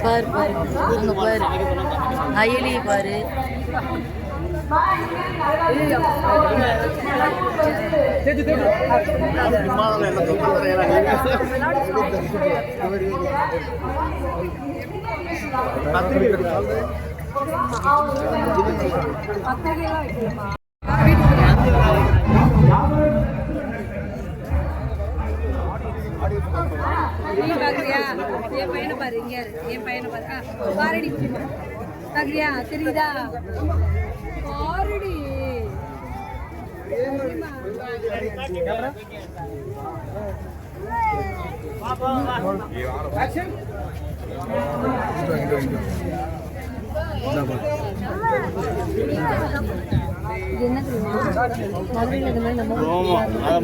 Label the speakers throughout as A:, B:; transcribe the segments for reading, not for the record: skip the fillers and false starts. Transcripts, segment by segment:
A: பாரு பாரு அங்க பாரு அயலி பாரு
B: என் பையனை பாரு இங்க என் பையனை பாரு பாரடி பாக்குறியா தெரியுதா பாரடி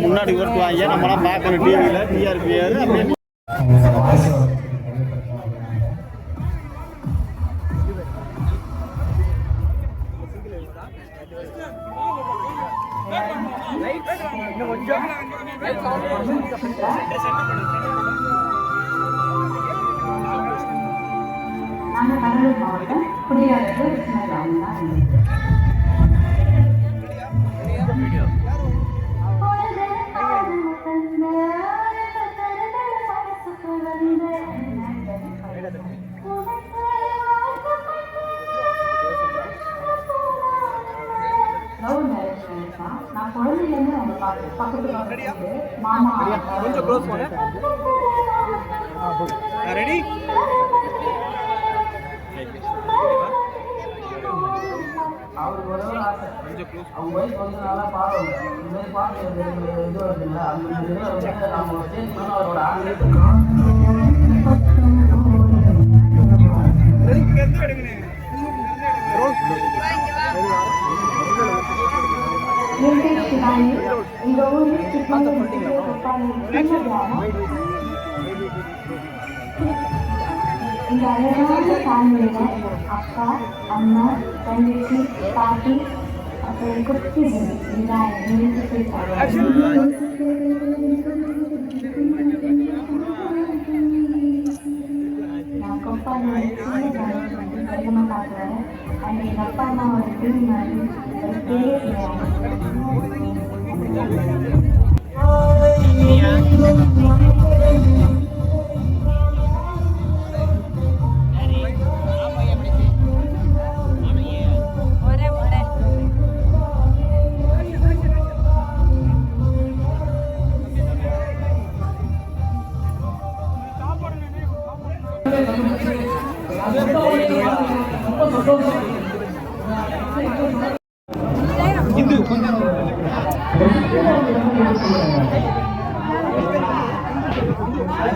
C: முன்னாடி வருவாங்க நம்மளாம் பார்க்கணும் டிவியில் டிஆர்பிஆர்
D: கடலூர் மாவட்டம் குடியாத்தூர் நான் குழந்தையிலேருந்து அவங்க பக்கத்து மாமா கொஞ்சம் க்ளோஸ் பண்ண ரெடி அவருக்கு ஒரு ஆசை அவங்க ஒய்ஃப் கொஞ்ச நாளாக பாருங்க இந்த மாதிரி பாட்டு இது வருதுங்களா அந்த இதில் வந்து அவங்க சேஞ்ச் பண்ண அவரோட இந்த ஊரில் இந்த அழகான ஃபேமிலியில் அப்பா அம்மா தங்கச்சி பாட்டி அப்புறம் குட்டி இதான் எங்களுக்கு போய் நான் கொப்பாங்க அதிகமாக பார்க்குறேன் அண்ட் எங்கள் அப்பா அம்மா ஒரு டீம் மாதிரி ஒரு பெரிய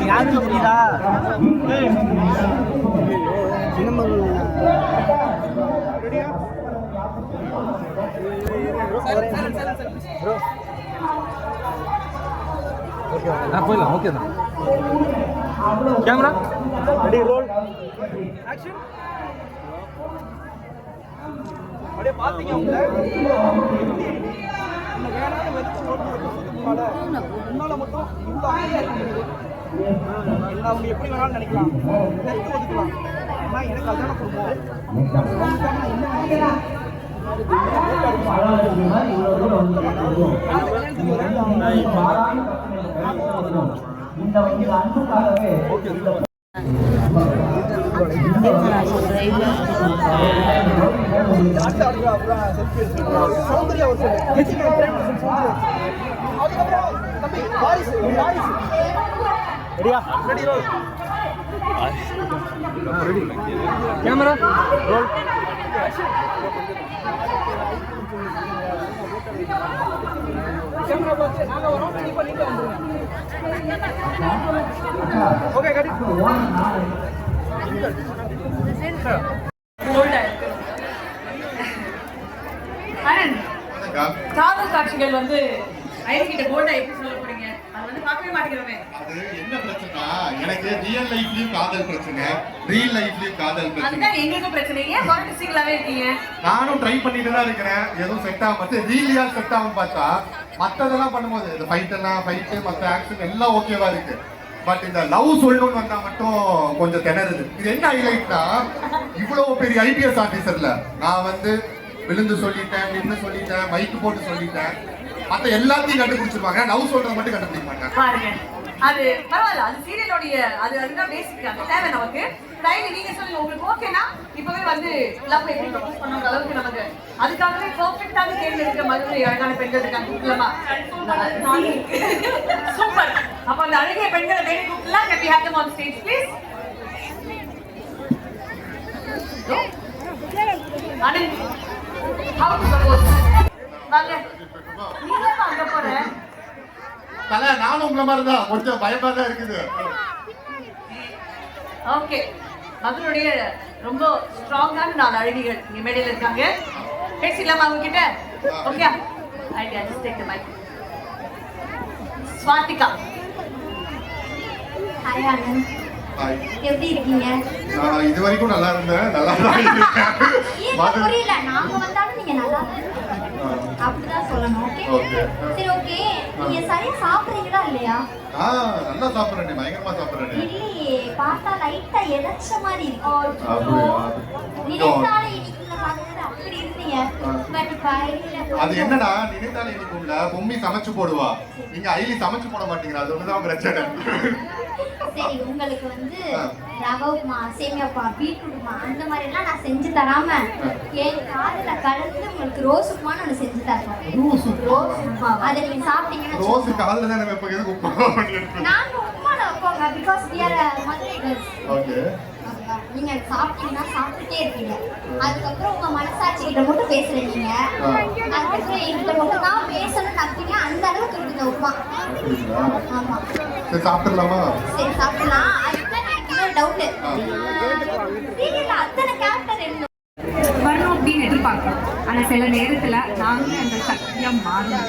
C: யாருக்கு புரியுதா போயிடலாம் ஓகே தான் கேமரா ரெடி ரோல் ஆக்ஷன் அப்படியே பாத்தீங்க உங்களை முன்னால மட்டும் அவங்க எப்படி வேணாலும் நினைக்கலாம் ஒதுக்கலாம் ஆனா எனக்கு அதான கொடுப்போம் இந்த அன்புக்காகவே கேமரா ரோல் ஓகே கடி
B: காதல் காட்சிகள் வந்து ஐஸ் கிட்ட போல்டா எப்படி சொல்ல போறீங்க? வந்து பார்க்கவே மாட்டேங்கிறோமே.
E: அது என்ன பிரச்சனை? எனக்கு ரியல் லைஃப்லயும் காதல் பிரச்சனை, ரியல் லைஃப்லயும் காதல் பிரச்சனை.
B: அதுதான் எங்களுக்கும் பிரச்சனை. ஏன் பாலிட்டிக்ஸ்லாவே இருக்கீங்க?
E: நானும் ட்ரை பண்ணிட்டு தான் இருக்கிறேன். எதுவும் செட் ஆக மாட்டேன். ரீலியா செட் ஆகும் பார்த்தா மத்ததெல்லாம் பண்ணும்போது இந்த ஃபைட்டு மற்ற ஆக்ஷன் எல்லாம் ஓகேவா இருக்கு. பட் இந்த லவ் சொல்லணும்னு வந்தா மட்டும் கொஞ்சம் திணறுது. இது என்ன ஹைலைட்னா, இவ்வளவு பெரிய ஐபிஎஸ் ஆபீசர்ல நான் வந்து விழுந்து சொல்லிட்டேன், நின்று சொல்லிட்டேன், மைக்கு போட்டு சொல்லிட்டேன், மத்த எல்லாத்தையும் கண்டுபிடிச்சிருப்பாங்க. லவ் சொல்றது மட்டும் கண்டுபிடிக்க மாட்டேன்.
B: பாருங்க, அது பரவாயில்ல. அது சீரியலோடைய அதுதான் பேசிக். அந்த தேவை நமக்கு. டைம் நீங்க சொல்லுங்க, உங்களுக்கு ஓகேனா இப்பவே வந்து லவ் எப்படி ப்ரொபோஸ் பண்ணுற அளவுக்கு நமக்கு அதுக்காகவே பெர்ஃபெக்ட்டான கேள்வி இருக்கிற மாதிரி அழகான பெண்கள் இருக்காங்க. கூப்பிடலாமா? சூப்பர். அப்ப அந்த அழகிய பெண்களை வேண்டி கூப்பிடலாம். Can we have them on stage please? Anil, how to propose? வாங்க. நீங்க அங்க போற.
E: தல நானும் உங்களை மாதிரி தான் கொஞ்சம் பயமா தான் இருக்குது.
B: ஓகே, மகளுடைய ரொம்ப ஸ்ட்ராங்கான 4 அழகிகள் இங்க மேடையில் இருக்காங்க. பேசிடலாமா அவங்க கிட்ட? Okay, I just take the mic. Swathika.
F: Hi Anand,
E: hi.
F: எப்படி இருக்கீங்க?
E: நான் இது வரைக்கும் நல்லா இருந்தேன். நல்லா தான் இருக்கேன்.
F: ஏன் புரியல? நாங்க வந்தாலும் நீங்க நல்லா தான் இருக்கீங்க. அப்படிதான் சொல்லணும். ஓகே, சரி ஓகே. நீங்க சரியா சாப்பிடுறீங்களா இல்லையா?
E: நல்லா சாப்பிடுறேன். பயங்கரமா சாப்பிடுறேன்.
F: இல்லையே, பார்த்தா லைட்டா எதச்ச மாதிரி இருக்கு.
E: அப்படியா?
F: நினைத்தாலே இனிக்குள்ள பாக்குறது அப்படி இருந்தீங்க. பட் இப்ப
E: அது என்னடா, நினைத்தாலே இனிக்கும்ல பொம்மி சமைச்சு போடுவா, நீங்க ஐலி சமைச்சு போட மாட்டீங்களா? அது ஒண்ணுதான் பிரச்சனை.
F: சரி, உங்களுக்கு வந்து ரவை உப்புமா, சேமியா உப்புமா, பீட்ரூட் உப்புமா அந்த மாதிரி எல்லாம் நான் செஞ்சு தராம என் காதுல கலந்து உங்களுக்கு ரோஸ் உப்புமா நான் செஞ்சு தரேன். ரோஸ் உப்புமா அதை நீங்க சாப்பிட்டீங்கன்னா
E: ரோஸ் காதுல தான் நம்ம எதுக்கு உப்புமா
F: நாங்க உப்புமால வைப்போங்க. Because we are Madurai girls.
E: Okay,
F: நீங்க சாப்பிட்டீங்கன்னா சாப்பிட்டுட்டே இருப்பீங்க. அதுக்கப்புறம் உங்க மனசாட்சி கிட்ட மட்டும் பேசுறீங்க. அதுக்கப்புறம் எங்கிட்ட மட்டும் தான் பேசணும்னு நம்பிங்க. அந்த அளவுக்கு இருக்குது உப்புமா. ஆமா,
E: சரி சாப்பிடலாமா?
F: சரி சாப்பிடலாம். அதுதான் எனக்கு டவுட். சீரியல்ல அத்தனை கேரக்டர் என்ன
G: வரணும் அப்படின்னு எதிர்பார்க்கிறோம். ஆனால் சில நேரத்தில் நாங்களே அந்த சக்தியாக மாறும்.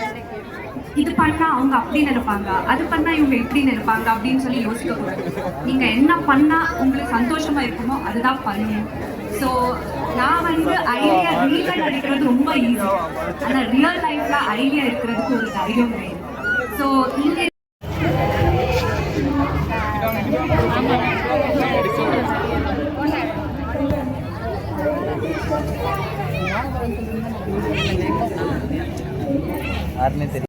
G: இது பண்ணால் அவங்க அப்படி நினைப்பாங்க, அது பண்ணால் இவங்க இப்படி நினைப்பாங்க அப்படின்னு சொல்லி யோசிக்கக்கூடாது. நீங்கள் என்ன பண்ணால் உங்களுக்கு சந்தோஷமாக இருக்குமோ அதுதான் பண்ணணும். ஸோ நான் வந்து ஐடியா ரியலாக நடிக்கிறது ரொம்ப ஈஸி. ஆனால் ரியல் லைஃப்பில் ஐடியா இருக்கிறதுக்கு ஒரு தைரியம் வேணும். ஸோ இங்கே
C: யாருன்னே தெரியும்.